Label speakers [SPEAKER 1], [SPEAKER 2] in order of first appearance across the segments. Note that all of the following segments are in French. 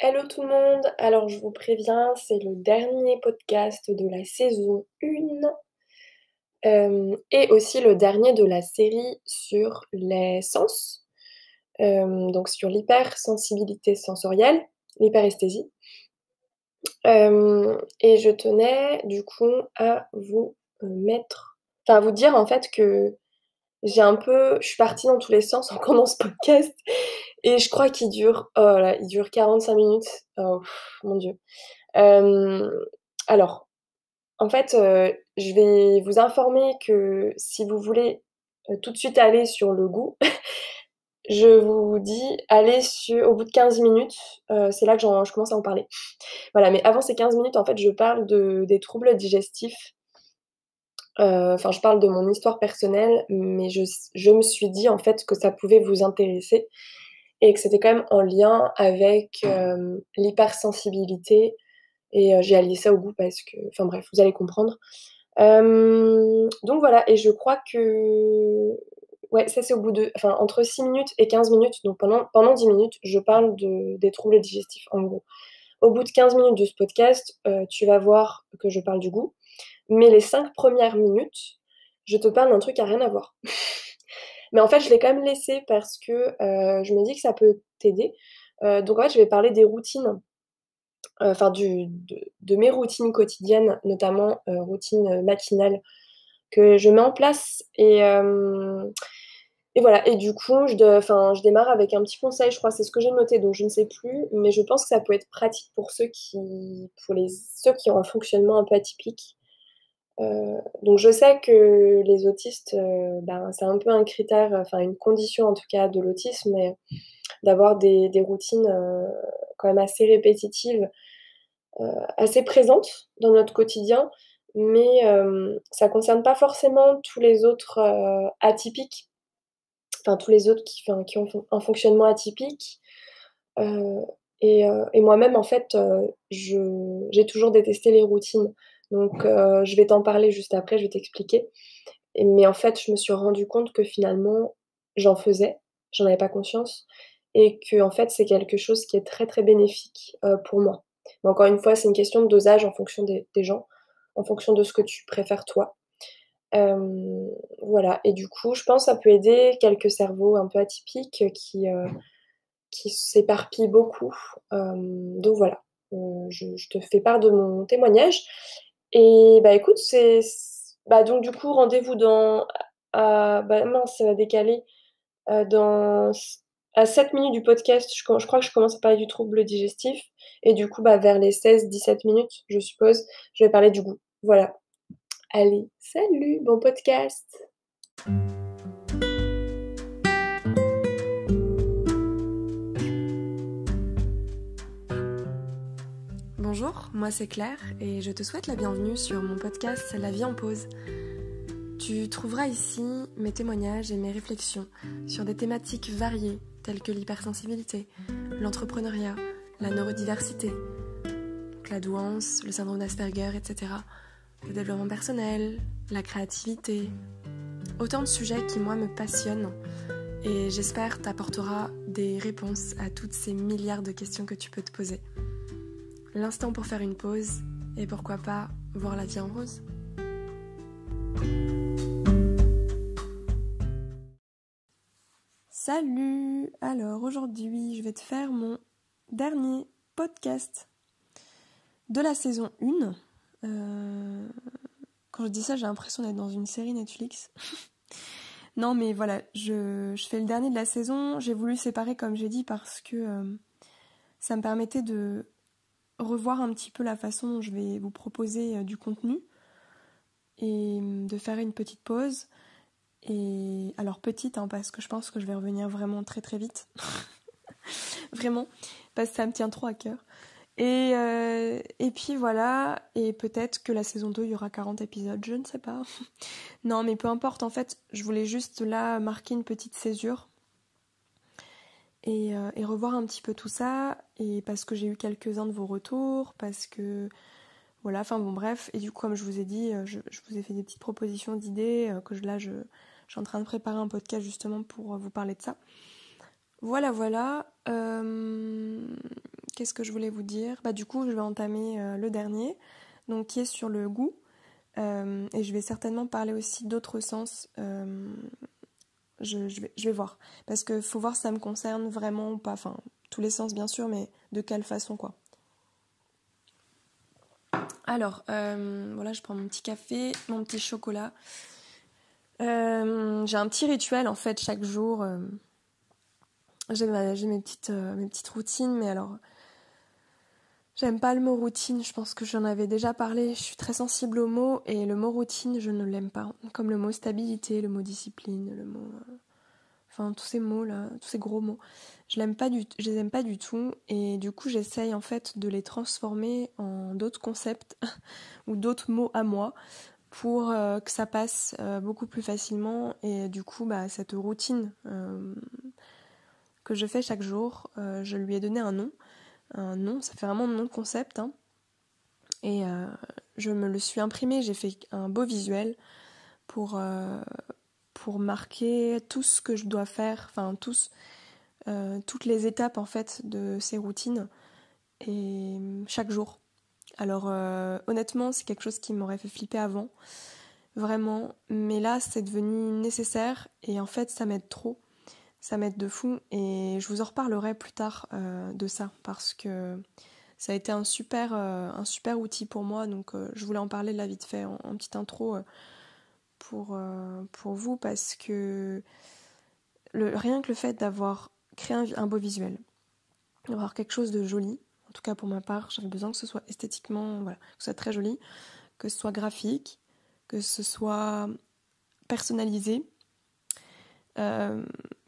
[SPEAKER 1] Hello tout le monde, alors je vous préviens, c'est le dernier podcast de la saison 1 et aussi le dernier de la série sur les sens, donc sur l'hypersensibilité sensorielle, l'hyperesthésie. Et je tenais du coup à vous à vous dire en fait que je suis partie dans tous les sens encore dans ce podcast et je crois qu'il dure, oh là là, il dure 45 minutes. Oh mon Dieu. Hem, alors, en fait, je vais vous informer que si vous voulez, tout de suite aller sur le goût, je vous dis allez au bout de 15 minutes, c'est là que je commence à en parler. Voilà, mais avant ces 15 minutes, en fait, je parle des troubles digestifs. Enfin, je parle de mon histoire personnelle, mais je me suis dit, en fait, que ça pouvait vous intéresser et que c'était quand même en lien avec, l'hypersensibilité et j'ai allié ça au goût parce que enfin bref, vous allez comprendre. Donc voilà et je crois que ouais, ça c'est au bout de enfin entre 6 minutes et 15 minutes, donc pendant 10 minutes, je parle des troubles digestifs, en gros. Au bout de 15 minutes de ce podcast, tu vas voir que je parle du goût, mais les 5 premières minutes, je te parle d'un truc à rien à voir. Mais en fait, je l'ai quand même laissé parce que, je me dis que ça peut t'aider. Donc en fait, je vais parler des routines, enfin de mes routines quotidiennes, notamment, routine, matinale que je mets en place et voilà et du coup, je démarre avec un petit conseil, je crois, c'est ce que j'ai noté, donc je ne sais plus, mais je pense que ça peut être pratique pour ceux qui ont un fonctionnement un peu atypique. Donc je sais que les autistes, ben, c'est un peu un critère, enfin une condition en tout cas de l'autisme, mais d'avoir des routines, quand même assez répétitives, assez présentes dans notre quotidien, mais ça concerne pas forcément tous les autres, atypiques, enfin tous les autres qui ont un fonctionnement atypique, heu et moi-même en fait, j'ai toujours détesté les routines. Donc je vais t'en parler juste après, je vais t'expliquer mais en fait, je me suis rendu compte que finalement, j'en faisais, j'en avais pas conscience et qu'en fait, c'est quelque chose qui est très, très bénéfique, pour moi. Mais encore une fois, c'est une question de dosage en fonction des gens, en fonction de ce que tu préfères toi. Voilà et du coup, je pense que ça peut aider quelques cerveaux un peu atypiques, qui s'éparpillent beaucoup. Donc voilà, je te fais part de mon témoignage et bah, écoute, bah, donc du coup, rendez-vous bah, mince, ça va décaler, dans à 7 minutes du podcast, je crois que je commence à parler du trouble digestif et du coup, bah, vers les 16-17 minutes, je suppose, je vais parler du goût. Voilà. Allez, salut, bon podcast!
[SPEAKER 2] Bonjour, moi c'est Claire et je te souhaite la bienvenue sur mon podcast La vie en pause. Tu trouveras ici mes témoignages et mes réflexions sur des thématiques variées telles que l'hypersensibilité, l'entrepreneuriat, la neurodiversité, donc la douance, le syndrome d'Asperger, etc., le développement personnel, la créativité. Autant de sujets qui moi me passionnent et j'espère t'apportera des réponses à toutes ces milliards de questions que tu peux te poser. L'instant pour faire une pause et pourquoi pas voir la vie en rose. Salut! Alors aujourd'hui je vais te faire mon dernier podcast de la saison 1. Quand je dis ça j'ai l'impression d'être dans une série Netflix. Non mais voilà, je fais le dernier de la saison. J'ai voulu séparer comme j'ai dit parce que ça me permettait de revoir un petit peu la façon dont je vais vous proposer du contenu et de faire une petite pause. Et alors petite, hein, parce que je pense que je vais revenir vraiment très très vite. Vraiment, parce que ça me tient trop à cœur. Et puis voilà, et peut-être que la saison 2, il y aura 40 épisodes, je ne sais pas. Non, mais peu importe, en fait, je voulais juste là marquer une petite césure et revoir un petit peu tout ça, et parce que j'ai eu quelques-uns de vos retours, parce que voilà, enfin bon bref, et du coup comme je vous ai dit, je vous ai fait des petites propositions d'idées, je suis en train de préparer un podcast justement pour vous parler de ça. Voilà, voilà. qu'est-ce que je voulais vous dire? Du coup, je vais entamer le dernier, donc qui est sur le goût. Et je vais certainement parler aussi d'autres sens. Je vais voir. Parce qu'il faut voir si ça me concerne vraiment ou pas. Enfin, tous les sens, bien sûr, mais de quelle façon, quoi. Alors, voilà, je prends mon petit café, mon petit chocolat. J'ai un petit rituel, en fait, chaque jour. J'ai mes petites routines, mais alors... J'aime pas le mot routine, je pense que j'en avais déjà parlé, je suis très sensible aux mots, et le mot routine, je ne l'aime pas. Comme le mot stabilité, le mot discipline, le mot... Enfin, tous ces mots-là, tous ces gros mots, je les aime pas du tout, et du coup, j'essaye en fait de les transformer en d'autres concepts, ou d'autres mots à moi, pour que ça passe beaucoup plus facilement, et du coup, cette routine que je fais chaque jour, je lui ai donné un nom. Un nom, ça fait vraiment nom de concept, hein. Et je me le suis imprimé, j'ai fait un beau visuel pour marquer tout ce que je dois faire, enfin toutes les étapes en fait de ces routines et chaque jour. Alors honnêtement, c'est quelque chose qui m'aurait fait flipper avant, vraiment, mais là c'est devenu nécessaire et en fait ça m'aide trop, ça m'aide de fou et je vous en reparlerai plus tard de ça parce que ça a été un super outil pour moi, donc je voulais en parler là vite fait en petite intro pour vous parce que rien que le fait d'avoir créé un beau visuel, d'avoir quelque chose de joli, en tout cas pour ma part, j'avais besoin que ce soit esthétiquement, voilà, que ce soit très joli, que ce soit graphique, que ce soit personnalisé,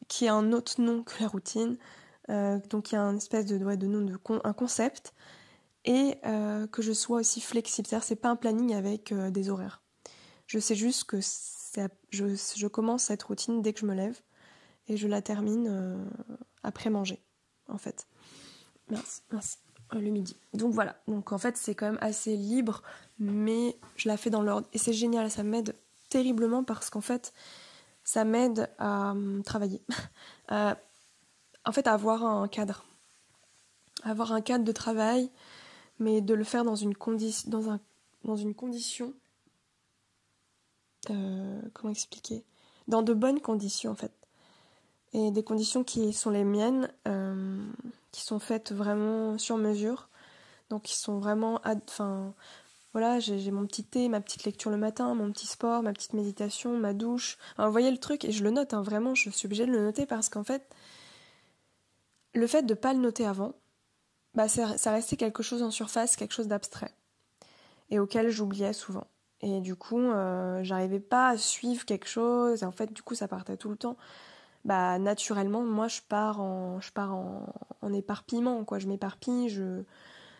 [SPEAKER 2] qui ait un autre nom que la routine, donc il y a une espèce de nom, un concept, et que je sois aussi flexible, c'est-à-dire c'est pas un planning avec des horaires. Je sais juste que je commence cette routine dès que je me lève et je la termine après manger, en fait. Mince, le midi. Donc voilà, donc en fait c'est quand même assez libre, mais je la fais dans l'ordre et c'est génial, ça m'aide terriblement parce qu'en fait ça m'aide à travailler, en fait à avoir un cadre de travail, mais de le faire dans une condition, comment expliquer, dans de bonnes conditions en fait, et des conditions qui sont les miennes, qui sont faites vraiment sur mesure, donc qui sont vraiment, voilà, j'ai mon petit thé, ma petite lecture le matin, mon petit sport, ma petite méditation, ma douche. Alors, vous voyez le truc, et je le note, hein, vraiment, je suis obligée de le noter parce qu'en fait, le fait de ne pas le noter avant, ça restait quelque chose en surface, quelque chose d'abstrait, et auquel j'oubliais souvent. Et du coup, j'arrivais pas à suivre quelque chose, et en fait, du coup, ça partait tout le temps. Naturellement, moi, je pars en éparpillement, quoi. Je m'éparpille,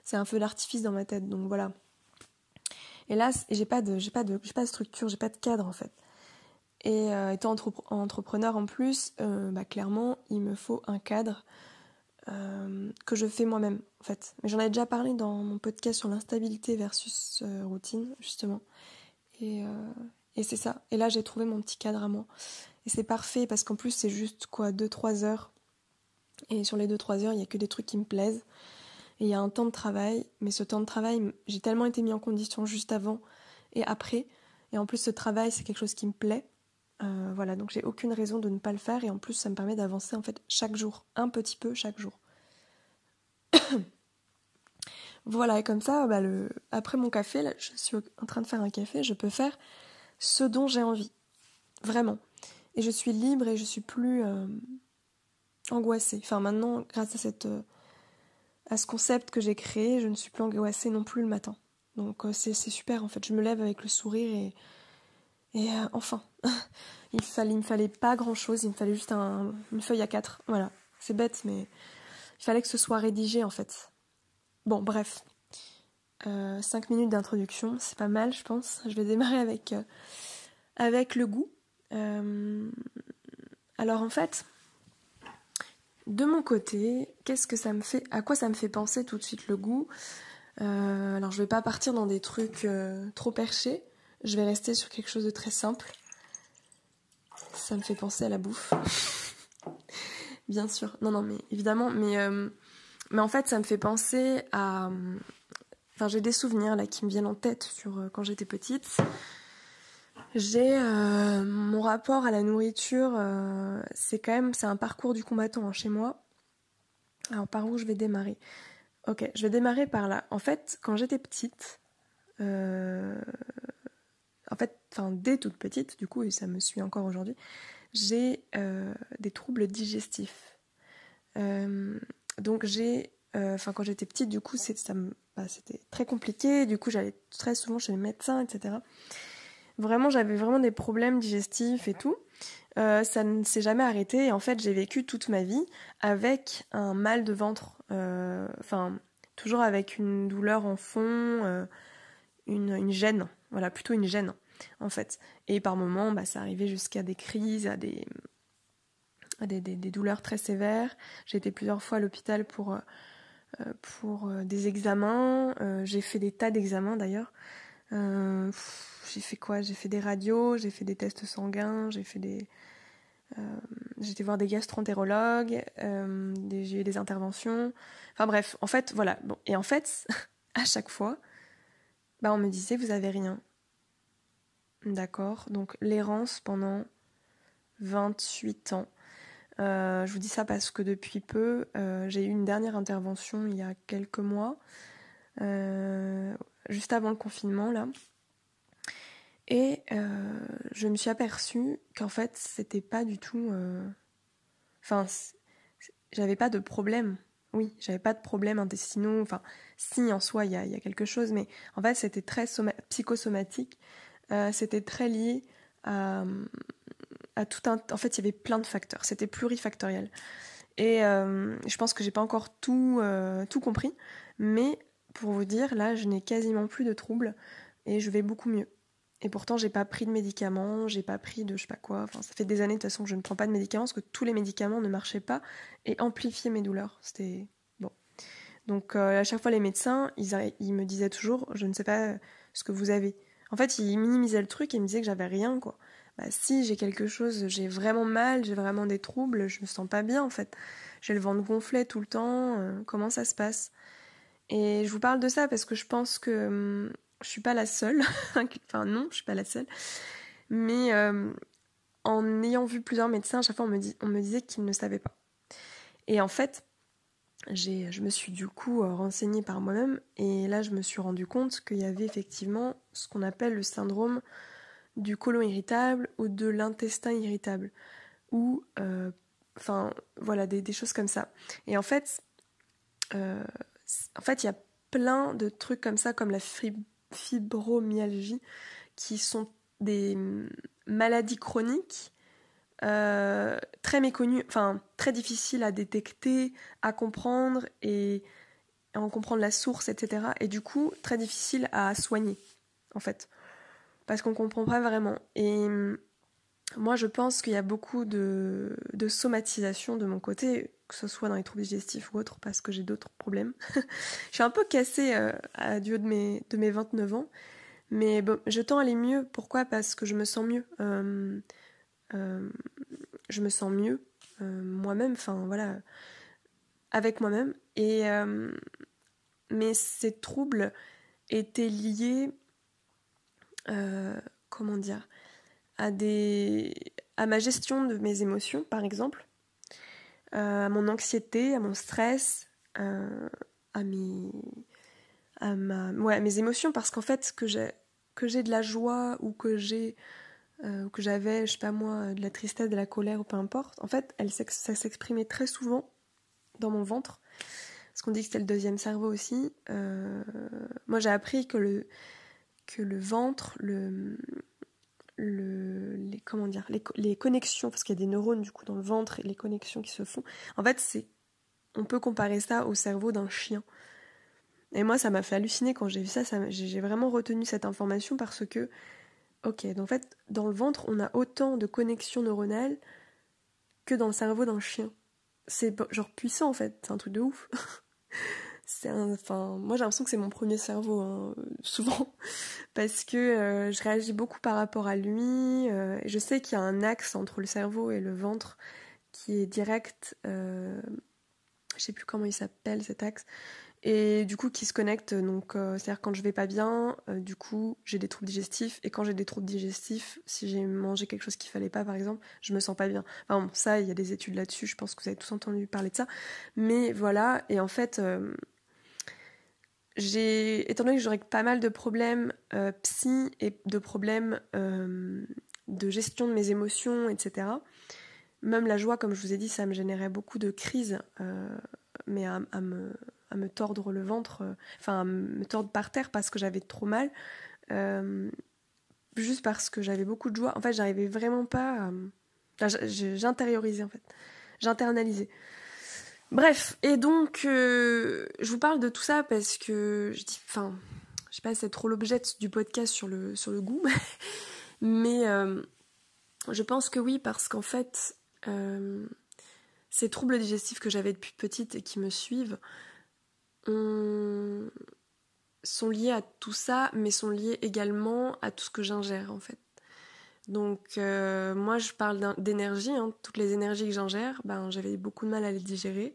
[SPEAKER 2] c'est un feu d'artifice dans ma tête, donc voilà. Et là, j'ai pas de structure, j'ai pas de cadre en fait. Et étant entrepreneur en plus, clairement, il me faut un cadre que je fais moi-même en fait. Mais j'en ai déjà parlé dans mon podcast sur l'instabilité versus routine justement. Et c'est ça. Et là, j'ai trouvé mon petit cadre à moi. Et c'est parfait parce qu'en plus, c'est juste 2-3 heures. Et sur les 2-3 heures, il n'y a que des trucs qui me plaisent. Et il y a un temps de travail, mais ce temps de travail, j'ai tellement été mis en condition juste avant et après. Et en plus, ce travail, c'est quelque chose qui me plaît. Voilà, donc j'ai aucune raison de ne pas le faire. Et en plus, ça me permet d'avancer en fait chaque jour, un petit peu chaque jour. Voilà, et comme ça, après mon café, là, je suis en train de faire un café, je peux faire ce dont j'ai envie. Vraiment. Et je suis libre et je suis plus angoissée. Enfin, maintenant, grâce à ce concept que j'ai créé, je ne suis plus angoissée non plus le matin. Donc c'est super en fait, je me lève avec le sourire et enfin, il me fallait pas grand chose, il me fallait juste une feuille A4, voilà, c'est bête mais il fallait que ce soit rédigé en fait. Bon bref, 5 minutes d'introduction, c'est pas mal je pense, je vais démarrer avec le goût. Alors en fait, de mon côté, à quoi ça me fait penser tout de suite le goût? Alors je vais pas partir dans des trucs trop perchés, je vais rester sur quelque chose de très simple. Ça me fait penser à la bouffe. Bien sûr, non mais évidemment, mais Mais en fait, ça me fait penser à... Enfin, j'ai des souvenirs là qui me viennent en tête sur quand j'étais petite. J'ai mon rapport à la nourriture, c'est un parcours du combattant chez moi. Alors par où je vais démarrer? Ok, je vais démarrer par là. En fait, quand j'étais petite, dès toute petite, du coup, et ça me suit encore aujourd'hui, j'ai des troubles digestifs. Donc quand j'étais petite, du coup, c'était très compliqué. Du coup, j'allais très souvent chez le médecin, etc. Vraiment, j'avais vraiment des problèmes digestifs et tout. Ça ne s'est jamais arrêté. Et en fait, j'ai vécu toute ma vie avec un mal de ventre. Toujours avec une douleur en fond, une gêne. Voilà, plutôt une gêne, en fait. Et par moments, ça arrivait jusqu'à des crises, à des douleurs très sévères. J'ai été plusieurs fois à l'hôpital pour des examens. J'ai fait des tas d'examens, d'ailleurs. J'ai fait quoi? J'ai fait des radios, j'ai fait des tests sanguins, j'ai été voir des gastro-entérologues, j'ai eu des interventions. Enfin bref, en fait, voilà. Bon. Et en fait, à chaque fois, on me disait, vous avez rien. D'accord. Donc, l'errance pendant 28 ans. Je vous dis ça parce que depuis peu, j'ai eu une dernière intervention il y a quelques mois, juste avant le confinement, là. Et je me suis aperçue qu'en fait, c'était pas du tout... j'avais pas de problème. Oui, j'avais pas de problème intestinaux. Enfin, si, en soi, il y a quelque chose, mais en fait, c'était très psychosomatique. C'était très lié à tout un... En fait, il y avait plein de facteurs. C'était plurifactoriel. Et je pense que j'ai pas encore tout compris. Mais pour vous dire, là, je n'ai quasiment plus de troubles et je vais beaucoup mieux. Et pourtant, j'ai pas pris de médicaments, j'ai pas pris de je sais pas quoi. Enfin, ça fait des années de toute façon que je ne prends pas de médicaments parce que tous les médicaments ne marchaient pas et amplifiaient mes douleurs. C'était bon. Donc à chaque fois, les médecins, ils me disaient toujours, je ne sais pas ce que vous avez. En fait, ils minimisaient le truc et ils me disaient que j'avais rien, quoi. Si j'ai quelque chose, j'ai vraiment mal, j'ai vraiment des troubles, je me sens pas bien en fait. J'ai le ventre gonflé tout le temps. Comment ça se passe? Et je vous parle de ça parce que je pense que je suis pas la seule. Enfin non, je suis pas la seule. Mais en ayant vu plusieurs médecins, à chaque fois on me disait qu'ils ne savaient pas. Et en fait, je me suis du coup renseignée par moi-même et là je me suis rendu compte qu'il y avait effectivement ce qu'on appelle le syndrome du côlon irritable ou de l'intestin irritable. Ou, voilà, des choses comme ça. Et en fait, il y a plein de trucs comme ça, comme la fibromyalgie, qui sont des maladies chroniques très méconnues, enfin très difficiles à détecter, à comprendre et à en comprendre la source, etc. Et du coup, très difficiles à soigner, en fait, parce qu'on comprend pas vraiment. Et moi, je pense qu'il y a beaucoup de somatisation de mon côté, que ce soit dans les troubles digestifs ou autres, parce que j'ai d'autres problèmes. Je suis un peu cassée à du haut de mes 29 ans, mais bon, je tends à aller mieux. Pourquoi? Parce que je me sens mieux. Je me sens mieux moi-même, enfin voilà, avec moi-même. Et mais ces troubles étaient liés, comment dire, à ma gestion de mes émotions, par exemple, à mon anxiété, à mon stress, à mes émotions, parce qu'en fait, que j'ai de la joie ou que j'avais, je sais pas moi, de la tristesse, de la colère ou peu importe, en fait, ça s'exprimait très souvent dans mon ventre, parce qu'on dit que c'était le deuxième cerveau aussi. Moi, j'ai appris que le ventre, les connexions, parce qu'il y a des neurones du coup dans le ventre et les connexions qui se font, en fait on peut comparer ça au cerveau d'un chien. Et moi ça m'a fait halluciner quand j'ai vu ça, j'ai vraiment retenu cette information parce que ok, donc en fait dans le ventre on a autant de connexions neuronales que dans le cerveau d'un chien. C'est genre puissant en fait, c'est un truc de ouf. Moi j'ai l'impression que c'est mon premier cerveau, hein, souvent, parce que je réagis beaucoup par rapport à lui. Et je sais qu'il y a un axe entre le cerveau et le ventre qui est direct je sais plus comment il s'appelle cet axe, et du coup qui se connectent, donc c'est-à-dire quand je vais pas bien, du coup j'ai des troubles digestifs, et quand j'ai des troubles digestifs, si j'ai mangé quelque chose qu'il fallait pas par exemple, je me sens pas bien. Enfin bon, ça il y a des études là-dessus, je pense que vous avez tous entendu parler de ça, mais voilà, et en fait étant donné que j'aurais pas mal de problèmes psy et de problèmes de gestion de mes émotions, etc., même la joie, comme je vous ai dit, ça me générait beaucoup de crises, mais à me tordre le ventre, enfin à me tordre par terre parce que j'avais trop mal, juste parce que j'avais beaucoup de joie. En fait, j'arrivais vraiment pas j'intériorisais en fait. J'internalisais. Bref, et donc je vous parle de tout ça parce que je dis, enfin, je sais pas, c'est trop l'objet du podcast sur le goût, mais je pense que oui, parce qu'en fait, ces troubles digestifs que j'avais depuis petite et qui me suivent sont liés à tout ça, mais sont liés également à tout ce que j'ingère en fait. Donc moi je parle d'énergie, hein, toutes les énergies que j'ingère, ben, j'avais beaucoup de mal à les digérer,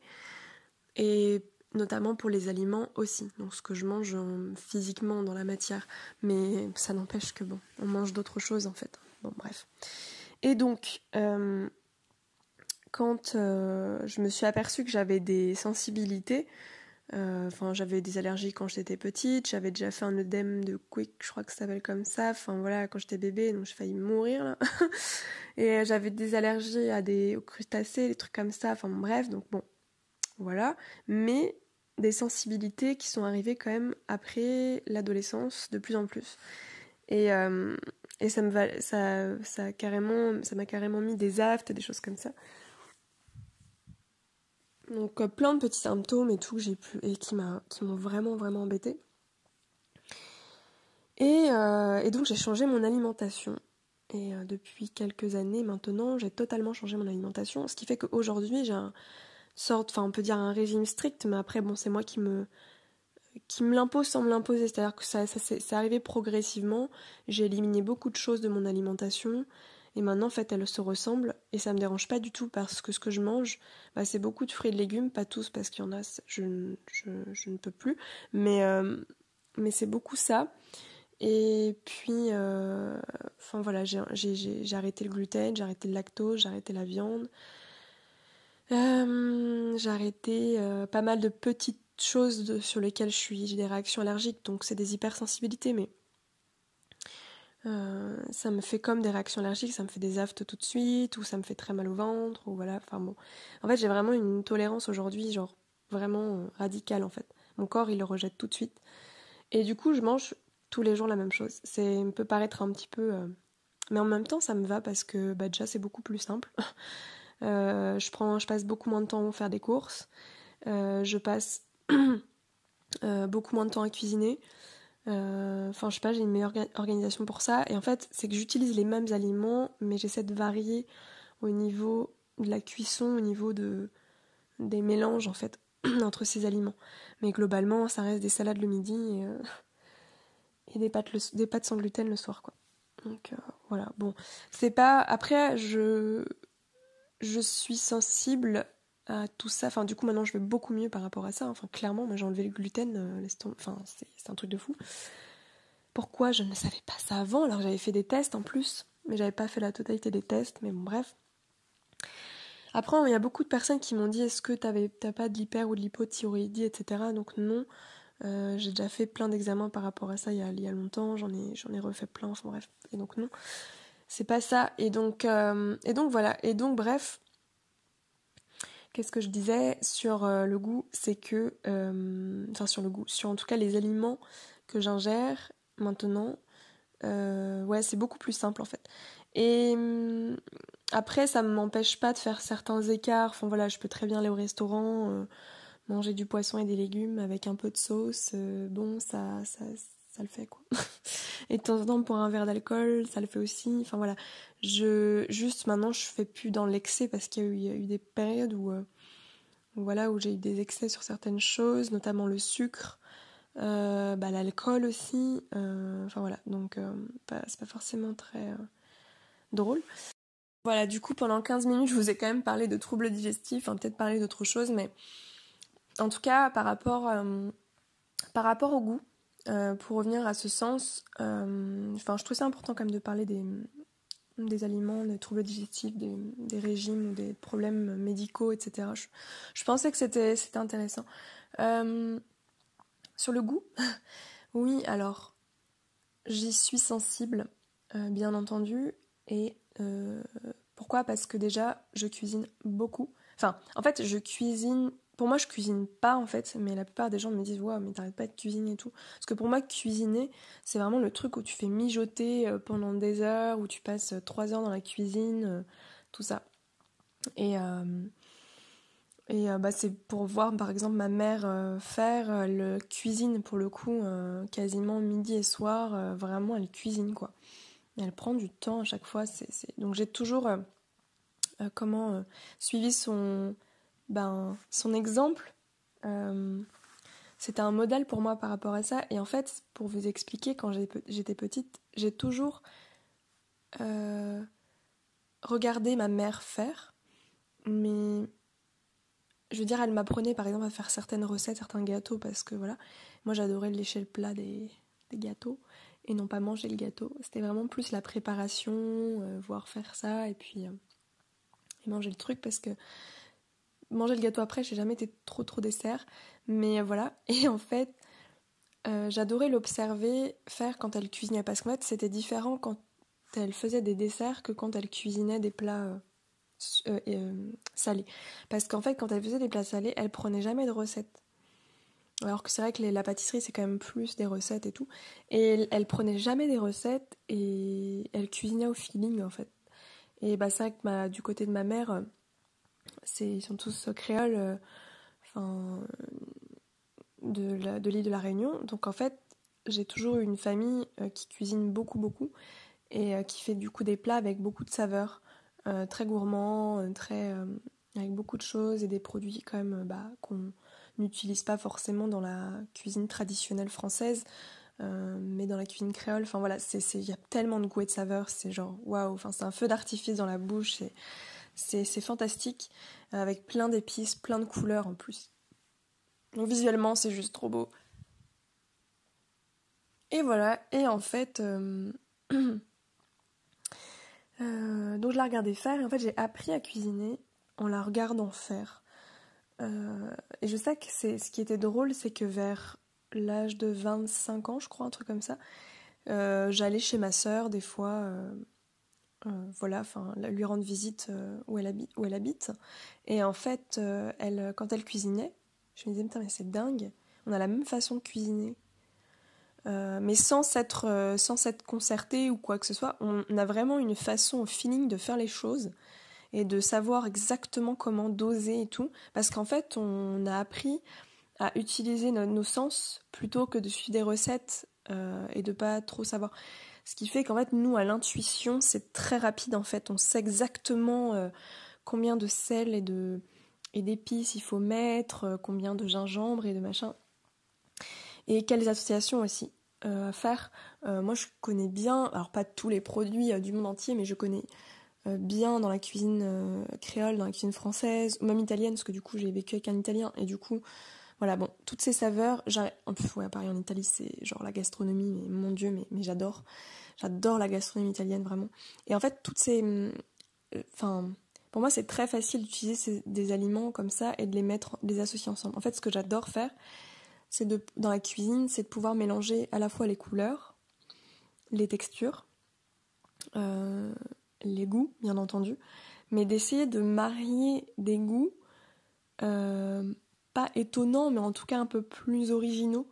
[SPEAKER 2] et notamment pour les aliments aussi, donc ce que je mange physiquement dans la matière, mais ça n'empêche que bon, on mange d'autres choses en fait. Bon bref. Et donc quand je me suis aperçue que j'avais des sensibilités, enfin j'avais des allergies quand j'étais petite, j'avais déjà fait un œdème de Quick, je crois que ça s'appelle comme ça, enfin voilà, quand j'étais bébé, donc j'ai failli mourir là. Et j'avais des allergies aux crustacés, des trucs comme ça, enfin bref, donc bon, voilà. Mais des sensibilités qui sont arrivées quand même après l'adolescence, de plus en plus. Et ça m'a carrément mis des aphtes, des choses comme ça. Donc plein de petits symptômes et tout que j'ai pu et qui m'ont vraiment vraiment embêtée. Et donc j'ai changé mon alimentation. Et depuis quelques années maintenant, j'ai totalement changé mon alimentation, ce qui fait qu'aujourd'hui j'ai on peut dire un régime strict, mais après bon, c'est moi qui me l'impose sans me l'imposer, c'est-à-dire que c'est arrivé progressivement. J'ai éliminé beaucoup de choses de mon alimentation. Et maintenant, en fait, elles se ressemblent et ça me dérange pas du tout parce que ce que je mange, bah, c'est beaucoup de fruits et de légumes, pas tous parce qu'il y en a, je ne peux plus, mais c'est beaucoup ça. Et puis, enfin voilà, j'ai arrêté le gluten, j'ai arrêté le lactose, j'ai arrêté la viande, j'ai arrêté pas mal de petites choses sur lesquelles j'ai des réactions allergiques, donc c'est des hypersensibilités, mais ça me fait comme des réactions allergiques, ça me fait des aphtes tout de suite, ou ça me fait très mal au ventre, ou voilà, enfin bon. En fait, j'ai vraiment une tolérance aujourd'hui, genre vraiment radicale en fait. Mon corps, il le rejette tout de suite. Et du coup, je mange tous les jours la même chose. Ça peut paraître un petit peu... mais en même temps, ça me va parce que bah, déjà, c'est beaucoup plus simple. Je passe beaucoup moins de temps à faire des courses. Je passe beaucoup moins de temps à cuisiner. Enfin, je sais pas, j'ai une meilleure organisation pour ça. Et en fait, c'est que j'utilise les mêmes aliments, mais j'essaie de varier au niveau de la cuisson, au niveau des mélanges, en fait, entre ces aliments. Mais globalement, ça reste des salades le midi et des pâtes sans gluten le soir, quoi. Donc, voilà. Bon, c'est pas... Après, je suis sensible à tout ça. Enfin, du coup, maintenant, je vais beaucoup mieux par rapport à ça. Enfin, clairement, moi, j'ai enlevé le gluten. Enfin, c'est un truc de fou. Pourquoi je ne savais pas ça avant alors que j'avais fait des tests en plus, mais j'avais pas fait la totalité des tests, mais bon bref. Après il y a beaucoup de personnes qui m'ont dit est-ce que t'as pas de l'hyper ou de l'hypothyroïdie, etc. Donc non, j'ai déjà fait plein d'examens par rapport à ça il y a longtemps, j'en ai refait plein, enfin bref, et donc non, c'est pas ça, et donc voilà, et donc bref, qu'est-ce que je disais sur le goût, c'est que, enfin sur le goût, sur en tout cas les aliments que j'ingère maintenant, ouais, c'est beaucoup plus simple en fait. Et après, ça ne m'empêche pas de faire certains écarts. Enfin voilà, je peux très bien aller au restaurant, manger du poisson et des légumes avec un peu de sauce. Bon, ça le fait quoi. Et de temps en temps, pour un verre d'alcool, ça le fait aussi. Enfin voilà, juste maintenant, je fais plus dans l'excès parce qu'il y a eu des périodes voilà, où j'ai eu des excès sur certaines choses, notamment le sucre. L'alcool aussi, enfin voilà, donc c'est pas forcément très drôle. Voilà, du coup pendant 15 minutes je vous ai quand même parlé de troubles digestifs, peut-être parlé d'autre chose, mais En tout cas, par rapport au goût, pour revenir à ce sens, je trouve ça important quand même de parler des aliments, des troubles digestifs, des régimes ou des problèmes médicaux, etc. Je pensais que c'était intéressant. Sur le goût, oui, alors, j'y suis sensible, bien entendu, et pourquoi ? Parce que déjà, je cuisine beaucoup. Enfin, en fait, je cuisine... Pour moi, je cuisine pas, en fait, mais la plupart des gens me disent « Wow, mais t'arrêtes pas de cuisiner et tout ». Parce que pour moi, cuisiner, c'est vraiment le truc où tu fais mijoter pendant des heures, où tu passes 3 heures dans la cuisine, tout ça. Et c'est pour voir, par exemple, ma mère faire. Elle cuisine, pour le coup, quasiment midi et soir. Vraiment, elle cuisine, quoi. Et elle prend du temps à chaque fois. Donc j'ai toujours suivi son exemple. C'était un modèle pour moi par rapport à ça. Et en fait, pour vous expliquer, quand j'étais petite, j'ai toujours regardé ma mère faire. Mais je veux dire, elle m'apprenait par exemple à faire certaines recettes, certains gâteaux, parce que voilà, moi j'adorais lécher le plat des gâteaux et non pas manger le gâteau. C'était vraiment plus la préparation, voir faire ça et puis et manger le truc, parce que manger le gâteau après, j'ai jamais été trop dessert, mais voilà. Et en fait, j'adorais l'observer faire quand elle cuisinait, parce qu'en fait c'était différent quand elle faisait des desserts que quand elle cuisinait des plats salés. Parce qu'en fait, quand elle faisait des plats salés, elle prenait jamais de recettes. Alors que c'est vrai que la pâtisserie, c'est quand même plus des recettes et tout. Et elle prenait jamais des recettes et elle cuisinait au feeling, en fait. Et bah, c'est vrai que du côté de ma mère, ils sont tous créoles, de l'île de la Réunion. Donc en fait, j'ai toujours eu une famille qui cuisine beaucoup et qui fait du coup des plats avec beaucoup de saveurs. Très gourmand, avec beaucoup de choses et des produits quand même qu'on n'utilise pas forcément dans la cuisine traditionnelle française, mais dans la cuisine créole. Enfin voilà, il y a tellement de goût et de saveurs, c'est genre waouh, enfin c'est un feu d'artifice dans la bouche, c'est fantastique, avec plein d'épices, plein de couleurs en plus. Donc visuellement, c'est juste trop beau. Et voilà, et en fait, donc je la regardais faire et en fait j'ai appris à cuisiner en la regardant faire. Et je sais que ce qui était drôle, c'est que vers l'âge de 25 ans, je crois, un truc comme ça, j'allais chez ma sœur des fois, voilà, enfin, lui rendre visite où elle habite. Et en fait, quand elle cuisinait, je me disais, putain, mais c'est dingue, on a la même façon de cuisiner. Mais sans s'être concerté ou quoi que ce soit, on a vraiment une façon au feeling de faire les choses et de savoir exactement comment doser et tout, parce qu'en fait on a appris à utiliser nos sens plutôt que de suivre des recettes et de pas trop savoir. Ce qui fait qu'en fait nous à l'intuition c'est très rapide, en fait on sait exactement combien de sel et d'épices il faut mettre, combien de gingembre et de machin, et quelles associations aussi à faire. Moi je connais bien, alors pas tous les produits du monde entier, mais je connais bien dans la cuisine créole, dans la cuisine française, ou même italienne, parce que du coup j'ai vécu avec un Italien, et du coup, voilà, bon, toutes ces saveurs, ouais, pareil en Italie, c'est genre la gastronomie, mais mon Dieu, mais j'adore la gastronomie italienne, vraiment. Et en fait, pour moi c'est très facile d'utiliser des aliments comme ça et de les associer ensemble. En fait, ce que j'adore faire, dans la cuisine, c'est de pouvoir mélanger à la fois les couleurs, les textures, les goûts, bien entendu, mais d'essayer de marier des goûts pas étonnants, mais en tout cas un peu plus originaux,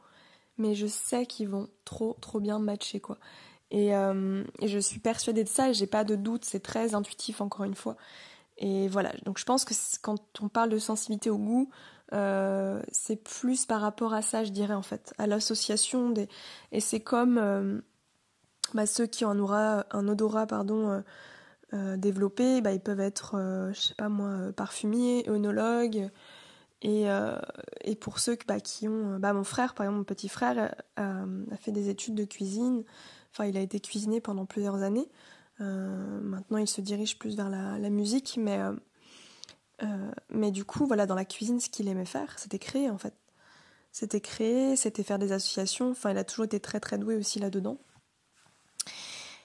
[SPEAKER 2] mais je sais qu'ils vont trop bien matcher, quoi. Et je suis persuadée de ça, et j'ai pas de doute, c'est très intuitif encore une fois. Et voilà, donc je pense que quand on parle de sensibilité au goût, c'est plus par rapport à ça, je dirais, en fait, à l'association des... Et c'est comme ceux qui ont un odorat développé, ils peuvent être, je sais pas moi, parfumiers, œnologues. Et pour ceux qui ont... mon frère, par exemple, mon petit frère, a fait des études de cuisine. Enfin, il a été cuisinier pendant plusieurs années. Maintenant, il se dirige plus vers la musique, mais Mais du coup, voilà, dans la cuisine, ce qu'il aimait faire, c'était créer, en fait. C'était créer, c'était faire des associations. Enfin, il a toujours été très, très doué aussi là-dedans.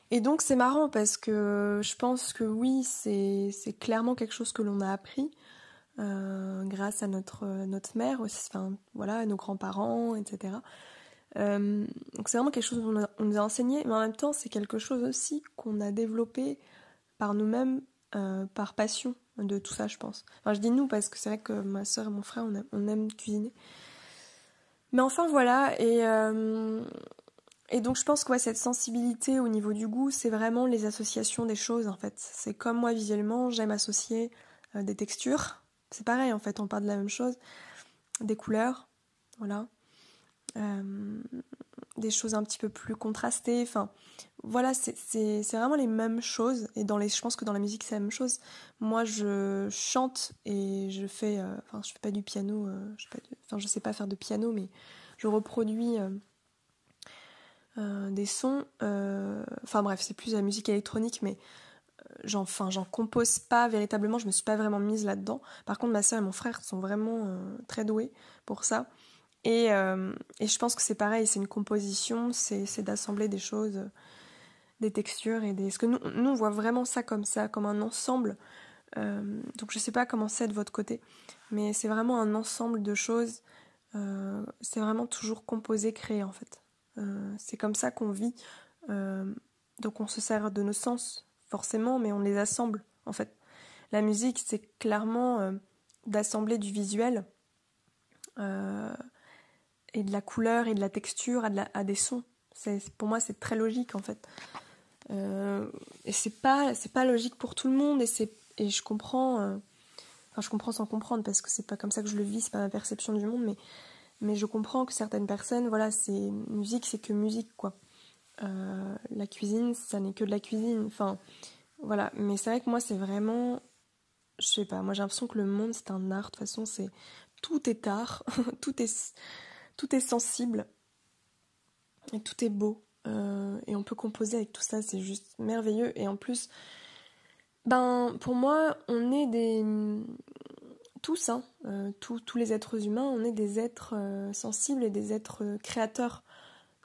[SPEAKER 2] Et donc, c'est marrant parce que je pense que oui, c'est clairement quelque chose que l'on a appris grâce à notre mère aussi, enfin, voilà, à nos grands-parents, etc. Donc, c'est vraiment quelque chose qu'on nous a enseigné, mais en même temps, c'est quelque chose aussi qu'on a développé par nous-mêmes, par passion de tout ça, je pense. Enfin, je dis nous parce que c'est vrai que ma soeur et mon frère, on aime cuisiner. Mais enfin, voilà, et donc je pense que ouais, cette sensibilité au niveau du goût, c'est vraiment les associations des choses, en fait. C'est comme moi, visuellement, j'aime associer des textures. C'est pareil, en fait, on parle de la même chose. Des couleurs, voilà. Euh, des choses un petit peu plus contrastées, enfin... Voilà, c'est vraiment les mêmes choses. Et je pense que dans la musique, c'est la même chose. Moi, je chante et je fais... Enfin, je fais pas du piano. Je sais pas faire de piano, mais je reproduis des sons. Enfin bref, c'est plus de la musique électronique, mais j'en compose pas véritablement. Je me suis pas vraiment mise là-dedans. Par contre, ma soeur et mon frère sont vraiment très doués pour ça. Et je pense que c'est pareil, c'est une composition, c'est d'assembler des choses... des textures et des... Parce que nous, on voit vraiment ça, comme un ensemble. Donc je sais pas comment c'est de votre côté, mais c'est vraiment un ensemble de choses. C'est vraiment toujours composé, créé en fait. C'est comme ça qu'on vit. Donc on se sert de nos sens, forcément, mais on les assemble en fait. La musique, c'est clairement d'assembler du visuel et de la couleur et de la texture à des sons. Pour moi, c'est très logique en fait. Et c'est pas logique pour tout le monde et je comprends enfin je comprends sans comprendre parce que c'est pas comme ça que je le vis, c'est pas ma perception du monde, mais je comprends que certaines personnes, voilà, c'est musique, c'est que musique quoi. La cuisine, ça n'est que de la cuisine, enfin voilà, mais c'est vrai que moi c'est vraiment, je sais pas, moi j'ai l'impression que le monde c'est un art, de toute façon tout est art, tout est sensible et tout est beau. Et on peut composer avec tout ça, c'est juste merveilleux. Et en plus, pour moi, on est tous, hein, tous les êtres humains, on est des êtres sensibles et des êtres créateurs.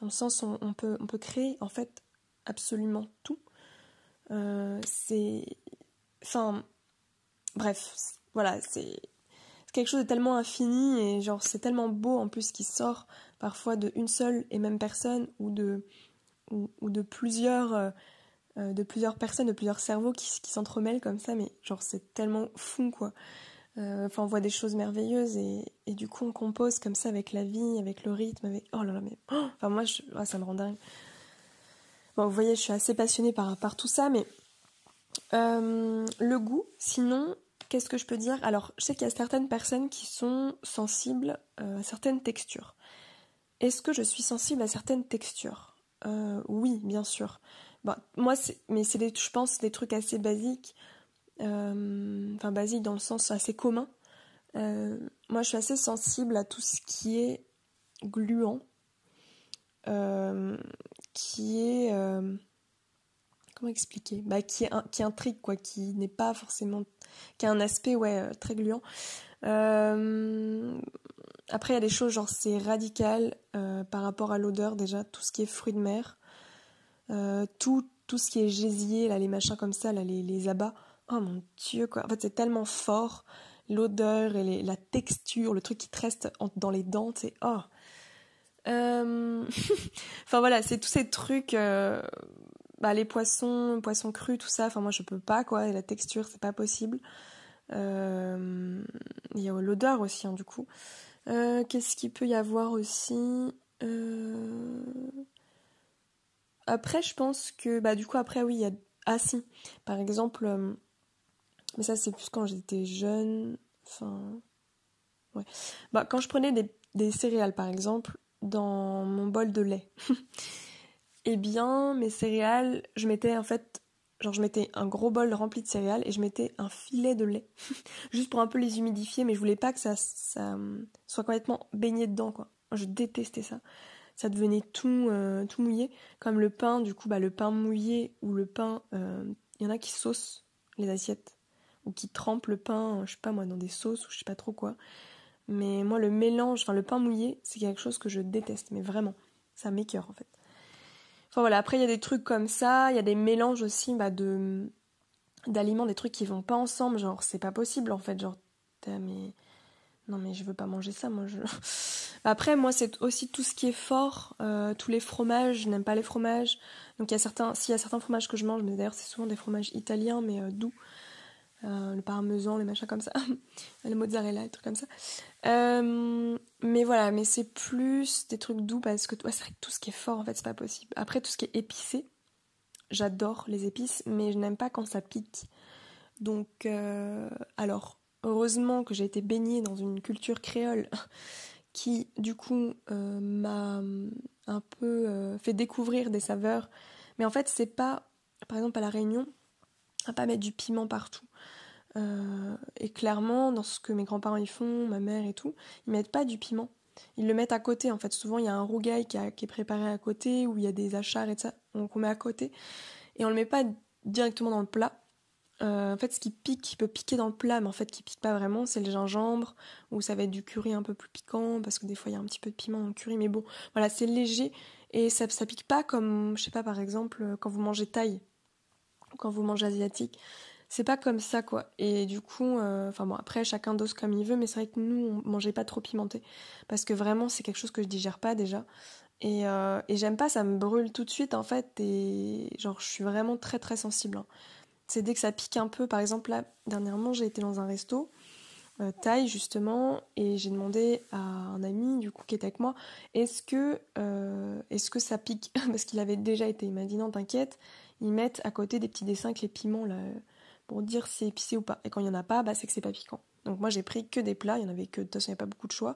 [SPEAKER 2] Dans le sens où on peut créer, en fait, absolument tout. C'est... Enfin, bref, voilà, c'est quelque chose de tellement infini et genre c'est tellement beau en plus qui sort parfois de une seule et même personne ou de plusieurs personnes, de plusieurs cerveaux qui s'entremêlent comme ça, mais genre c'est tellement fou quoi. Enfin, on voit des choses merveilleuses et du coup on compose comme ça avec la vie, avec le rythme, avec... Oh là là, mais... Oh, enfin moi, ça me rend dingue. Bon, vous voyez, je suis assez passionnée par tout ça, mais le goût, sinon, qu'est-ce que je peux dire? Alors, je sais qu'il y a certaines personnes qui sont sensibles à certaines textures. Est-ce que je suis sensible à certaines textures? Oui, bien sûr. Bon, moi, je pense, des trucs assez basiques. Enfin, basiques dans le sens assez commun. Moi, je suis assez sensible à tout ce qui est gluant, qui est... comment expliquer? Qui intrigue, quoi, qui n'est pas forcément... qui a un aspect, ouais, très gluant. Après, il y a des choses, genre, c'est radical par rapport à l'odeur, déjà, tout ce qui est fruits de mer, tout ce qui est gésier, là, les machins comme ça, là, les abats. Oh mon Dieu, quoi. En fait, c'est tellement fort. L'odeur et la texture, le truc qui te reste dans les dents, c'est... Oh. Enfin voilà, c'est tous ces trucs... les poissons crus, tout ça, enfin moi je peux pas, quoi. Et la texture, c'est pas possible. Il y a l'odeur aussi, hein, du coup. Qu'est-ce qu'il peut y avoir aussi Après, je pense que... du coup, après, oui, il y a... Ah si, par exemple... mais ça, c'est plus quand j'étais jeune. Enfin... Ouais. Quand je prenais des céréales, par exemple, dans mon bol de lait, eh bien, mes céréales, je mettais en fait... Genre, je mettais un gros bol rempli de céréales et je mettais un filet de lait. Juste pour un peu les humidifier, mais je voulais pas que ça soit complètement baigné dedans, quoi. Moi, je détestais ça. Ça devenait tout mouillé. Comme le pain, du coup, le pain mouillé ou le pain... Il y en a qui saucent les assiettes. ou qui trempent le pain, je sais pas moi, dans des sauces ou je sais pas trop quoi. Mais moi, le mélange, enfin le pain mouillé, c'est quelque chose que je déteste, mais vraiment, ça m'écœure en fait. Enfin voilà, après il y a des trucs comme ça, il y a des mélanges aussi d'aliments, des trucs qui vont pas ensemble, genre c'est pas possible en fait, genre mais non mais je veux pas manger ça, moi je... Après moi c'est aussi tout ce qui est fort, tous les fromages, je n'aime pas les fromages, donc s'il y a certains fromages que je mange, mais d'ailleurs c'est souvent des fromages italiens mais doux, le parmesan, les machins comme ça, la mozzarella, des trucs comme ça. Mais voilà, mais c'est plus des trucs doux parce que ouais, c'est vrai que tout ce qui est fort en fait c'est pas possible. Après tout ce qui est épicé, j'adore les épices, mais je n'aime pas quand ça pique. Donc alors heureusement que j'ai été baignée dans une culture créole qui du coup m'a un peu fait découvrir des saveurs. Mais en fait c'est pas, par exemple à La Réunion, à pas mettre du piment partout. Et clairement, dans ce que mes grands-parents y font, ma mère et tout, ils mettent pas du piment. Ils le mettent à côté, en fait. Souvent, il y a un rougail qui est préparé à côté, où il y a des achars et tout ça, donc on met à côté. Et on le met pas directement dans le plat. En fait, ce qui pique, qui peut piquer dans le plat, mais en fait, qui pique pas vraiment, c'est le gingembre, ou ça va être du curry un peu plus piquant, parce que des fois, il y a un petit peu de piment dans le curry, mais bon, voilà, c'est léger, et ça pique pas comme, je sais pas, par exemple, quand vous mangez thaï, ou quand vous mangez asiatique. C'est pas comme ça, quoi. Et du coup, enfin bon, après, chacun dose comme il veut, mais c'est vrai que nous, on mangeait pas trop pimenté. Parce que vraiment, c'est quelque chose que je digère pas déjà. Et j'aime pas, ça me brûle tout de suite, en fait. Et genre, je suis vraiment très très sensible, hein. C'est dès que ça pique un peu. Par exemple, là, dernièrement, j'ai été dans un resto, thaï, justement, et j'ai demandé à un ami, du coup, qui était avec moi, est-ce que ça pique? Parce qu'il avait déjà été. Il m'a dit, non, t'inquiète, ils mettent à côté des petits dessins avec les piments, là, pour dire si c'est épicé ou pas. Et quand il n'y en a pas, bah, c'est que c'est pas piquant. Donc moi j'ai pris que des plats, il y en avait que, de toute façon il n'y avait pas beaucoup de choix.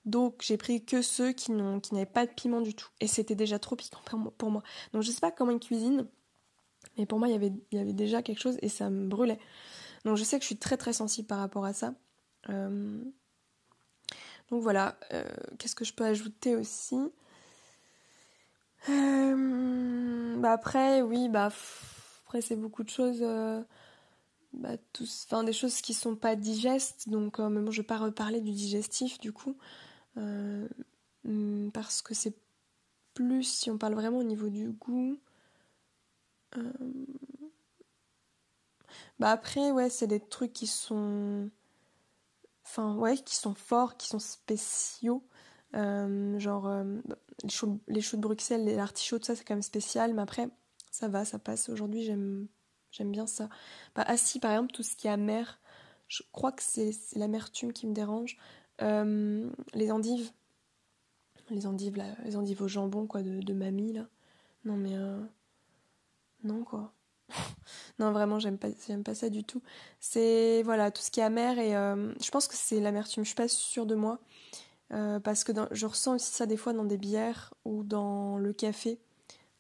[SPEAKER 2] Donc j'ai pris que ceux qui n'avaient pas de piment du tout. Et c'était déjà trop piquant pour moi. Donc je sais pas comment ils cuisinent, mais pour moi il y avait déjà quelque chose et ça me brûlait. Donc je sais que je suis très très sensible par rapport à ça. Euh, Donc voilà, qu'est-ce que je peux ajouter aussi? Bah après, oui, après c'est beaucoup de choses... enfin, des choses qui sont pas digestes, donc mais bon, je vais pas reparler du digestif du coup, euh, parce que c'est plus, si on parle vraiment au niveau du goût, euh, bah après, ouais, c'est des trucs qui sont, enfin, ouais, qui sont forts, qui sont spéciaux, genre les choux de Bruxelles, les artichauts, tout ça, c'est quand même spécial, mais après, ça va, ça passe. Aujourd'hui, j'aime bien ça. Bah, ah si, par exemple, tout ce qui est amer, je crois que c'est l'amertume qui me dérange. Les endives. Les endives, là, les endives au jambon, quoi, de mamie, là. Non, mais non, quoi. Non, vraiment, j'aime pas ça du tout. C'est, voilà, tout ce qui est amer, et je pense que c'est l'amertume. Je suis pas sûre de moi, parce que je ressens aussi ça des fois dans des bières ou dans le café.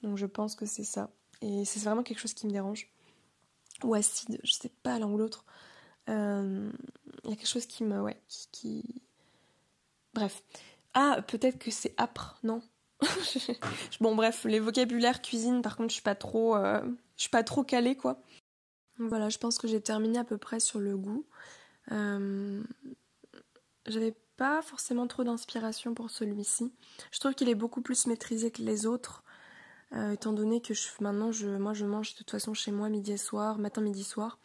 [SPEAKER 2] Donc je pense que c'est ça. Et c'est vraiment quelque chose qui me dérange. Ou acide, je sais pas l'un ou l'autre. Il y a quelque chose qui me... Ouais, Bref. Ah, peut-être que c'est âpre, non? Bon, bref, les vocabulaires cuisine, par contre, je suis pas trop calée, quoi. Donc voilà, je pense que j'ai terminé à peu près sur le goût. Euh, J'avais pas forcément trop d'inspiration pour celui-ci. Je trouve qu'il est beaucoup plus maîtrisé que les autres, étant donné que maintenant, moi, je mange de toute façon chez moi midi et soir, matin, midi, soir.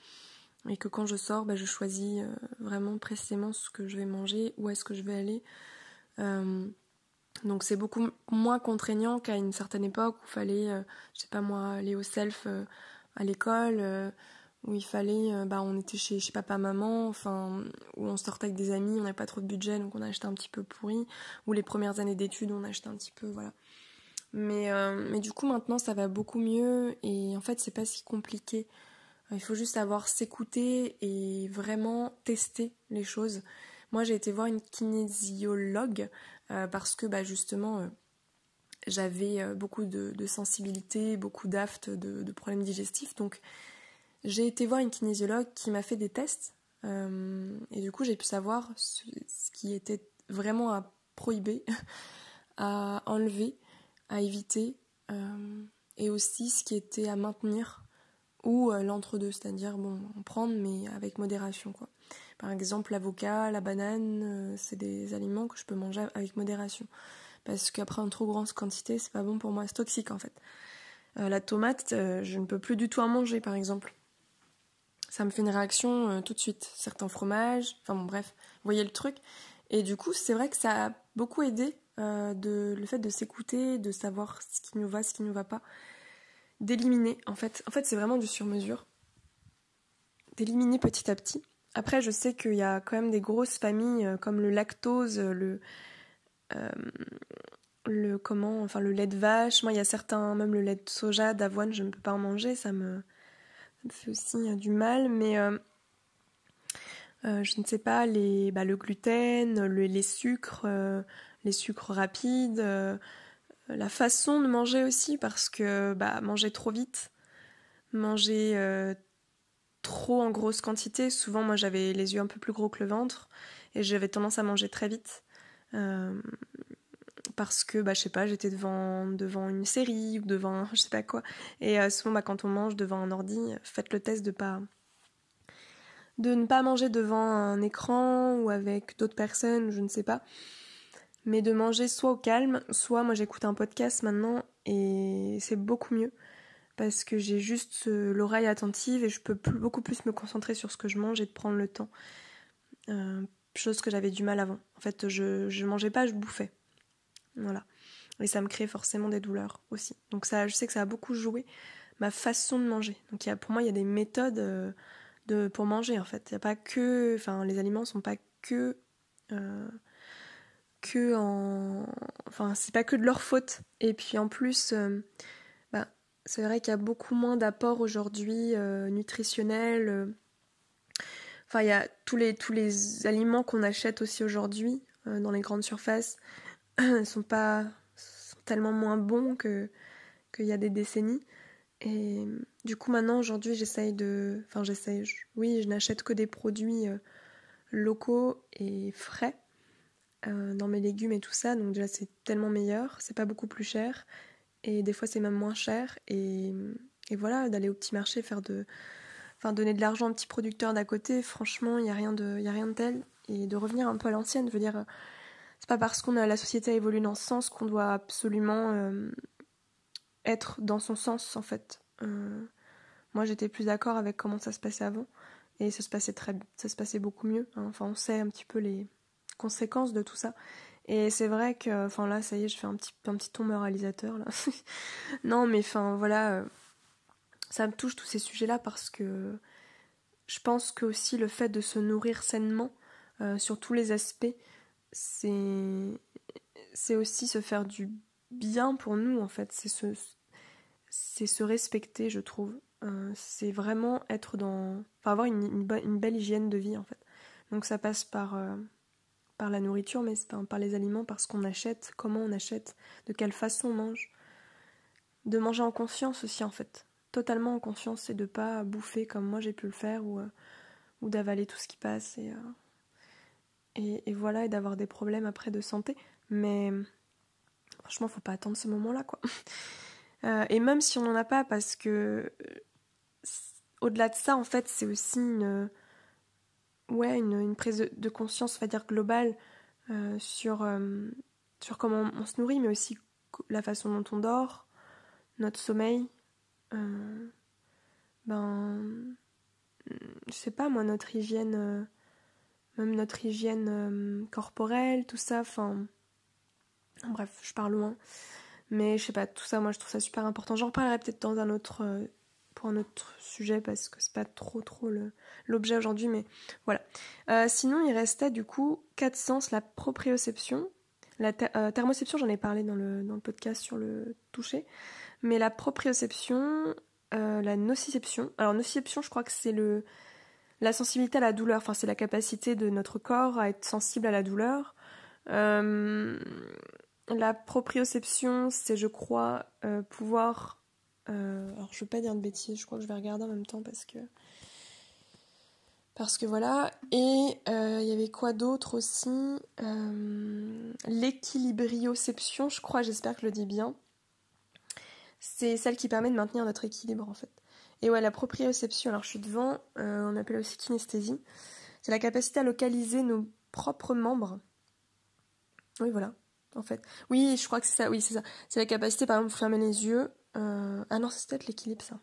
[SPEAKER 2] Et que quand je sors, bah, je choisis vraiment précisément ce que je vais manger, où est-ce que je vais aller. Donc c'est beaucoup moins contraignant qu'à une certaine époque où il fallait, je sais pas moi, aller au self à l'école, où il fallait, on était chez papa, maman, enfin, où on sortait avec des amis, on n'avait pas trop de budget, donc on achetait un petit peu pourri, ou les premières années d'études, on achetait un petit peu, voilà. Mais du coup maintenant ça va beaucoup mieux et en fait c'est pas si compliqué. Il faut juste savoir s'écouter et vraiment tester les choses. Moi, j'ai été voir une kinésiologue parce que justement, j'avais beaucoup de sensibilité, beaucoup d'aphtes, de problèmes digestifs. Donc, j'ai été voir une kinésiologue qui m'a fait des tests. Et du coup, j'ai pu savoir ce qui était vraiment à prohiber, à enlever, à éviter. Et aussi ce qui était à maintenir ou l'entre-deux, c'est-à-dire en prendre mais avec modération, quoi. Par exemple, l'avocat, la banane, c'est des aliments que je peux manger avec modération. Parce qu'après, en trop grande quantité, c'est pas bon pour moi, c'est toxique en fait. La tomate, je ne peux plus du tout en manger, par exemple. Ça me fait une réaction tout de suite. Certains fromages, bref, vous voyez le truc. Et du coup, c'est vrai que ça a beaucoup aidé le fait de s'écouter, de savoir ce qui nous va, ce qui nous va pas. D'éliminer, en fait. En fait, c'est vraiment du sur-mesure. D'éliminer petit à petit. Après, je sais qu'il y a quand même des grosses familles comme le lactose, le lait de vache. Moi, il y a certains, même le lait de soja, d'avoine, je ne peux pas en manger. Ça me fait aussi du mal. Mais je ne sais pas, le gluten, les sucres rapides, la façon de manger aussi, parce que manger trop vite, manger trop en grosse quantité. Souvent, moi, j'avais les yeux un peu plus gros que le ventre et j'avais tendance à manger très vite. Parce que, je sais pas, j'étais devant une série ou devant je sais pas quoi. Et souvent, quand on mange devant un ordi, faites le test de ne pas manger devant un écran ou avec d'autres personnes, je ne sais pas. Mais de manger soit au calme, soit moi j'écoute un podcast maintenant et c'est beaucoup mieux. Parce que j'ai juste l'oreille attentive et je peux beaucoup plus me concentrer sur ce que je mange et de prendre le temps. Chose que j'avais du mal avant. En fait, je mangeais pas, je bouffais. Voilà. Et ça me crée forcément des douleurs aussi. Donc ça, je sais que ça a beaucoup joué ma façon de manger. Donc pour moi, il y a des méthodes pour manger en fait. Il y a pas que... les aliments sont pas que c'est pas que de leur faute. Et puis en plus... c'est vrai qu'il y a beaucoup moins d'apports aujourd'hui nutritionnels. Il y a tous les aliments qu'on achète aussi aujourd'hui dans les grandes surfaces sont tellement moins bons qu'il y a des décennies. Et du coup, maintenant, aujourd'hui, je n'achète que des produits locaux et frais dans mes légumes et tout ça. Donc déjà, c'est tellement meilleur. C'est pas beaucoup plus cher. Et des fois, c'est même moins cher. Et voilà, d'aller au petit marché, donner de l'argent aux petits producteurs d'à côté, franchement, il n'y a rien de tel. Et de revenir un peu à l'ancienne, je veux dire, c'est pas parce la société a évolué dans ce sens qu'on doit absolument être dans son sens, en fait. Moi, j'étais plus d'accord avec comment ça se passait avant. Et ça se passait beaucoup mieux. Hein. On sait un petit peu les conséquences de tout ça. Et c'est vrai que, là, ça y est, je fais un petit ton moralisateur, là. Non, mais voilà, ça me touche tous ces sujets-là parce que je pense que aussi le fait de se nourrir sainement, sur tous les aspects, c'est aussi se faire du bien pour nous, en fait. C'est se respecter, je trouve. C'est vraiment avoir une belle hygiène de vie, en fait. Donc ça passe par la nourriture, mais par les aliments, par ce qu'on achète, comment on achète, de quelle façon on mange. De manger en conscience aussi, en fait. Totalement en conscience et de pas bouffer comme moi j'ai pu le faire ou d'avaler tout ce qui passe et voilà, et d'avoir des problèmes après de santé. Mais franchement, faut pas attendre ce moment-là, quoi. Et même si on n'en a pas, parce que au-delà de ça, en fait, c'est aussi une prise de conscience, on va dire, globale sur comment on se nourrit, mais aussi la façon dont on dort, notre sommeil, je sais pas moi, notre hygiène, même notre hygiène corporelle, tout ça, bref, je pars loin. Mais je sais pas, tout ça, moi je trouve ça super important. J'en reparlerai peut-être pour un autre sujet parce que c'est pas trop l'objet aujourd'hui, mais voilà. Sinon, il restait du coup 4 sens, la proprioception. La thermoception, j'en ai parlé dans le podcast sur le toucher. Mais la proprioception, la nociception. Alors, nociception, je crois que c'est la sensibilité à la douleur. C'est la capacité de notre corps à être sensible à la douleur. La proprioception, c'est, je crois, pouvoir... alors, je veux pas dire de bêtises, je crois que je vais regarder en même temps parce que voilà. Et il y avait quoi d'autre aussi, l'équilibrioception, je crois, j'espère que je le dis bien. C'est celle qui permet de maintenir notre équilibre, en fait. Et ouais, la proprioception, alors je suis devant, on appelle aussi kinesthésie. C'est la capacité à localiser nos propres membres. Oui, voilà, en fait. Oui, je crois que c'est ça, oui, c'est ça. C'est la capacité, par exemple, de fermer les yeux. Ah non, c'est peut-être l'équilibre, ça.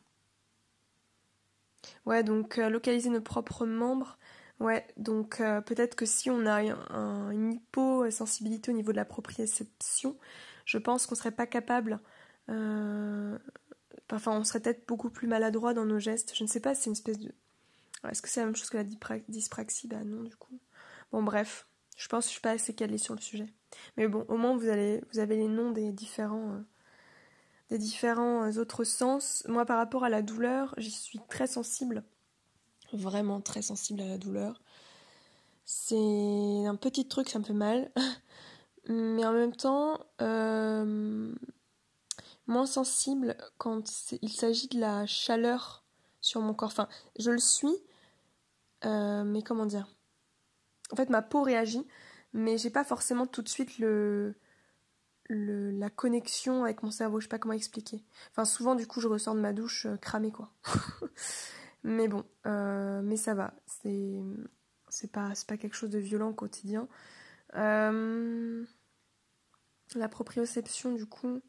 [SPEAKER 2] Ouais, donc localiser nos propres membres. Ouais, donc peut-être que si on a une hyposensibilité au niveau de la proprioception, je pense qu'on serait pas capable. Enfin, on serait peut-être beaucoup plus maladroit dans nos gestes. Je ne sais pas, c'est une espèce de. Est-ce que c'est la même chose que la dyspraxie? Bah non, du coup. Bon, bref. Je pense que je suis pas assez calée sur le sujet. Mais bon, au moins vous avez les noms des différents autres sens. Moi, par rapport à la douleur, j'y suis très sensible. Vraiment très sensible à la douleur. C'est un petit truc, ça me fait mal. Mais en même temps, moins sensible quand il s'agit de la chaleur sur mon corps. Enfin, je le suis, mais comment dire? En fait, ma peau réagit, mais j'ai pas forcément tout de suite la connexion avec mon cerveau. Je sais pas comment expliquer. Enfin, souvent, du coup, je ressors de ma douche cramée, quoi. Mais bon, mais ça va. C'est pas quelque chose de violent au quotidien. La proprioception, du coup,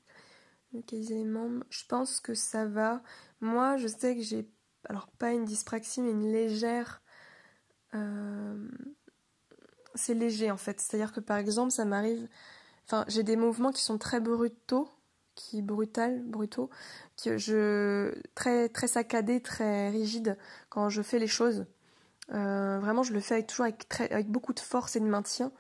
[SPEAKER 2] localiser les membres, je pense que ça va. Moi, je sais que j'ai, alors pas une dyspraxie, mais une légère. C'est léger en fait. C'est-à-dire que par exemple, ça m'arrive. Enfin, j'ai des mouvements qui sont très brutaux, brutaux, très très saccadés, très rigides quand je fais les choses. Vraiment, je le fais toujours avec beaucoup de force et de maintien.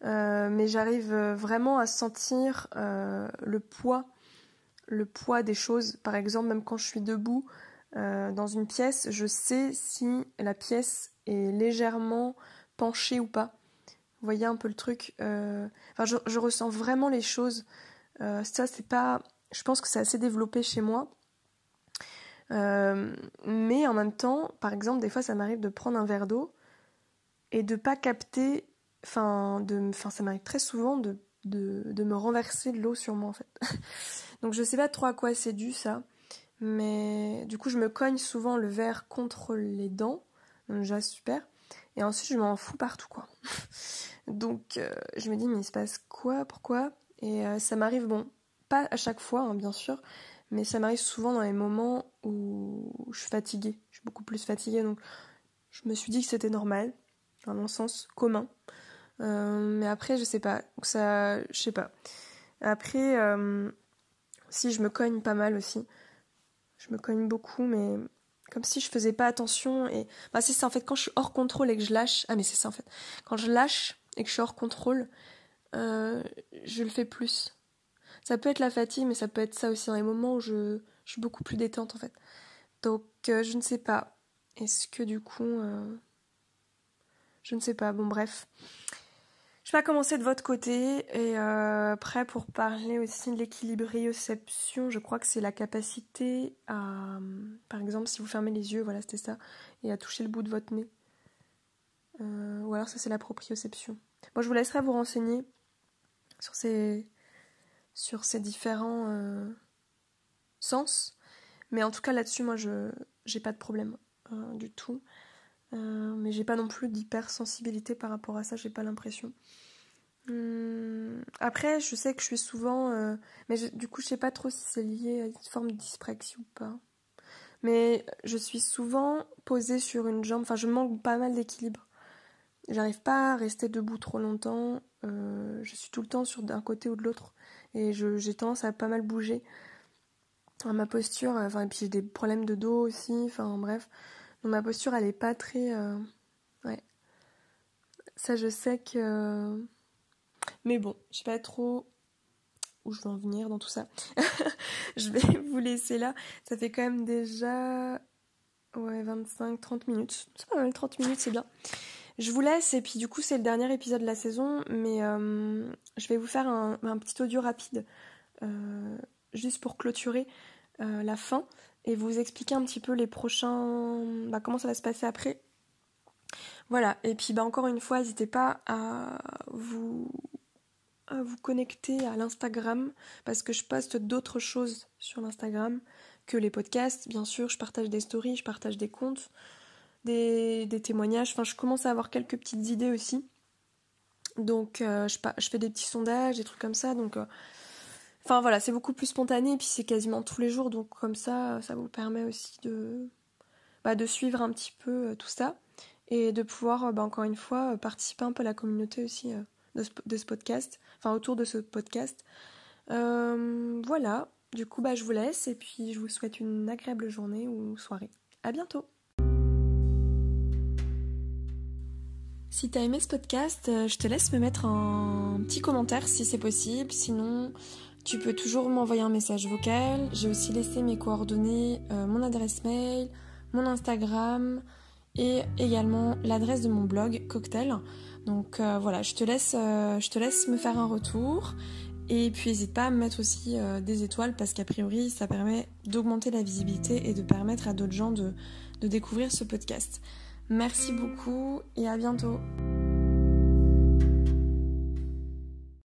[SPEAKER 2] Mais j'arrive vraiment à sentir le poids des choses. Par exemple, même quand je suis debout dans une pièce, je sais si la pièce est légèrement penchée ou pas. Vous voyez un peu le truc. Enfin, je ressens vraiment les choses. Ça, c'est pas. Je pense que c'est assez développé chez moi. Mais en même temps, par exemple, des fois, ça m'arrive de prendre un verre d'eau et de pas capter. Enfin, ça m'arrive très souvent de me renverser de l'eau sur moi, en fait. Donc, je sais pas trop à quoi c'est dû, ça. Mais du coup, je me cogne souvent le verre contre les dents. Donc, déjà, super. Et ensuite, je m'en fous partout, quoi. Donc, je me dis, mais il se passe quoi? Pourquoi? Et ça m'arrive, bon, pas à chaque fois, hein, bien sûr, mais ça m'arrive souvent dans les moments où je suis fatiguée. Je suis beaucoup plus fatiguée, donc je me suis dit que c'était normal, dans mon sens commun. Mais après, je sais pas. Donc ça, je sais pas. Après, si je me cogne pas mal aussi. Je me cogne beaucoup, mais comme si je faisais pas attention. Et bah, c'est ça en fait, quand je suis hors contrôle et que je lâche. Ah, mais c'est ça en fait. Quand je lâche et que je suis hors contrôle, je le fais plus. Ça peut être la fatigue, mais ça peut être ça aussi dans les moments où je suis beaucoup plus détente en fait. Donc, je ne sais pas. Est-ce que du coup. Je ne sais pas. Bon, bref. Je vais commencer de votre côté et après pour parler aussi de l'équilibrioception, je crois que c'est la capacité à, par exemple, si vous fermez les yeux, voilà, c'était ça, et à toucher le bout de votre nez. Ou alors ça c'est la proprioception. Moi je vous laisserai vous renseigner sur ces différents sens, mais en tout cas là-dessus moi je j'ai pas de problème du tout, mais j'ai pas non plus d'hypersensibilité par rapport à ça, j'ai pas l'impression. Après, je sais que je suis souvent. Mais du coup, je sais pas trop si c'est lié à une forme de dyspraxie ou pas. Mais je suis souvent posée sur une jambe. Enfin, je manque pas mal d'équilibre. J'arrive pas à rester debout trop longtemps. Je suis tout le temps sur d'un côté ou de l'autre. Et j'ai tendance à pas mal bouger. Ma posture. Enfin, et puis j'ai des problèmes de dos aussi. Enfin, bref. Donc ma posture, elle est pas très. Ouais. Ça, je sais que. Mais bon, je sais pas trop où je veux en venir dans tout ça. Je vais vous laisser là. Ça fait quand même déjà 25-30 minutes. C'est pas mal, 30 minutes, c'est bien. Je vous laisse et puis du coup c'est le dernier épisode de la saison, mais je vais vous faire un petit audio rapide juste pour clôturer la fin et vous expliquer un petit peu les prochains... comment ça va se passer après. Voilà, et puis encore une fois, n'hésitez pas à vous connecter à l'Instagram parce que je poste d'autres choses sur l'Instagram que les podcasts. Bien sûr, je partage des stories, je partage des comptes, des témoignages. Enfin, je commence à avoir quelques petites idées aussi. Donc, je fais des petits sondages, des trucs comme ça. Donc, enfin voilà, c'est beaucoup plus spontané. Et puis, c'est quasiment tous les jours. Donc, comme ça vous permet aussi de suivre un petit peu tout ça. Et de pouvoir, encore une fois, participer un peu à la communauté aussi de ce podcast. Enfin, autour de ce podcast. Voilà. Du coup, je vous laisse. Et puis, je vous souhaite une agréable journée ou soirée. À bientôt! Si t'as aimé ce podcast, je te laisse me mettre un petit commentaire si c'est possible. Sinon, tu peux toujours m'envoyer un message vocal. J'ai aussi laissé mes coordonnées, mon adresse mail, mon Instagram et également l'adresse de mon blog Cocktail. Donc voilà, je te laisse me faire un retour. Et puis n'hésite pas à me mettre aussi des étoiles parce qu'a priori ça permet d'augmenter la visibilité et de permettre à d'autres gens de découvrir ce podcast. Merci beaucoup et à bientôt.